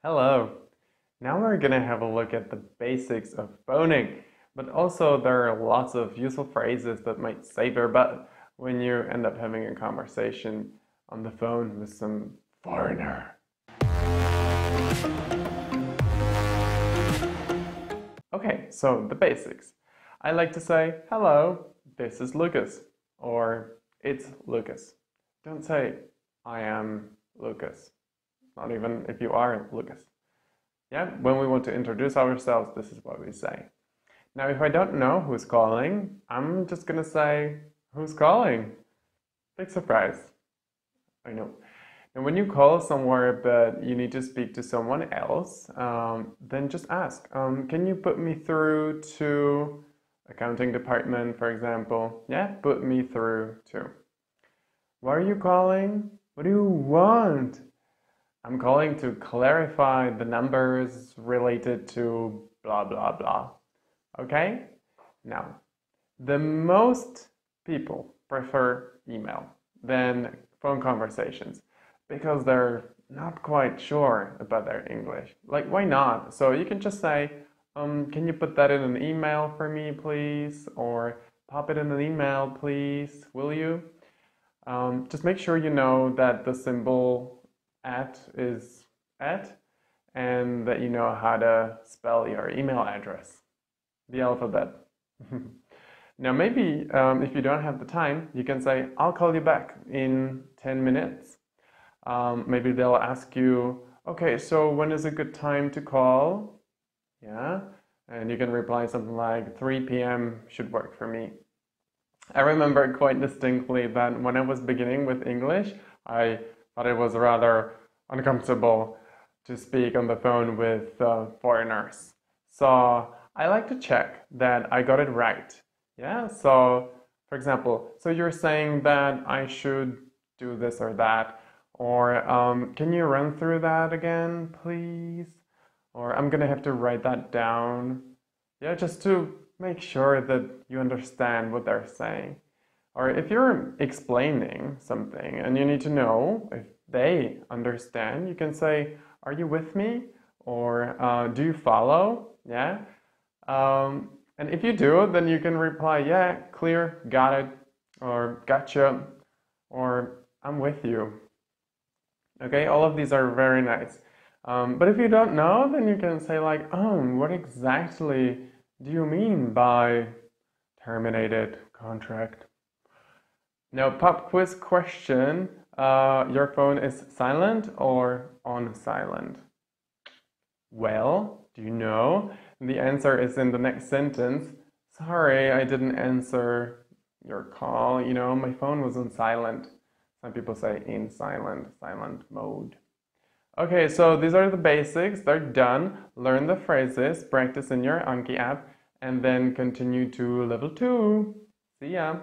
Hello! Now we're gonna have a look at the basics of phoning, but also there are lots of useful phrases that might save your butt when you end up having a conversation on the phone with some foreigner. Okay, so the basics. I like to say, hello, this is Lucas, or it's Lucas. Don't say, I am Lucas. Not even if you are Lucas. Yeah, when we want to introduce ourselves, this is what we say. Now, if I don't know who's calling, I'm just gonna say, who's calling? Big surprise. I know. And when you call somewhere but you need to speak to someone else, then just ask, can you put me through to accounting department, for example? Yeah, put me through to. Why are you calling? What do you want? I'm calling to clarify the numbers related to blah, blah, blah. Okay? Now, the most people prefer email than phone conversations because they're not quite sure about their English. Like, why not? So you can just say, can you put that in an email for me, please? Or pop it in an email, please, will you? Just make sure you know that the symbol at is at, and that you know how to spell your email address, the alphabet. Now maybe if you don't have the time, you can say, I'll call you back in 10 minutes. Maybe they'll ask you, okay, so when is a good time to call? Yeah, and you can reply something like 3 p.m. should work for me. I remember quite distinctly that when I was beginning with English, I thought it was rather uncomfortable to speak on the phone with foreigners. So I like to check that I got it right. Yeah, so for example, so you're saying that I should do this or that, or can you run through that again, please? Or I'm gonna have to write that down. Yeah, just to make sure that you understand what they're saying. Or if you're explaining something and you need to know if they understand, you can say, are you with me? Or do you follow? Yeah. And if you do, then you can reply, yeah, clear, got it, or gotcha, or I'm with you. Okay, all of these are very nice. But if you don't know, then you can say like, what exactly do you mean by terminated contract? Now, pop quiz question, your phone is silent or on silent? Well, do you know? The answer is in the next sentence. Sorry, I didn't answer your call. You know, my phone was on silent. Some people say in silent mode. Okay, so these are the basics. They're done. Learn the phrases, practice in your Anki app, and then continue to level 2. See ya!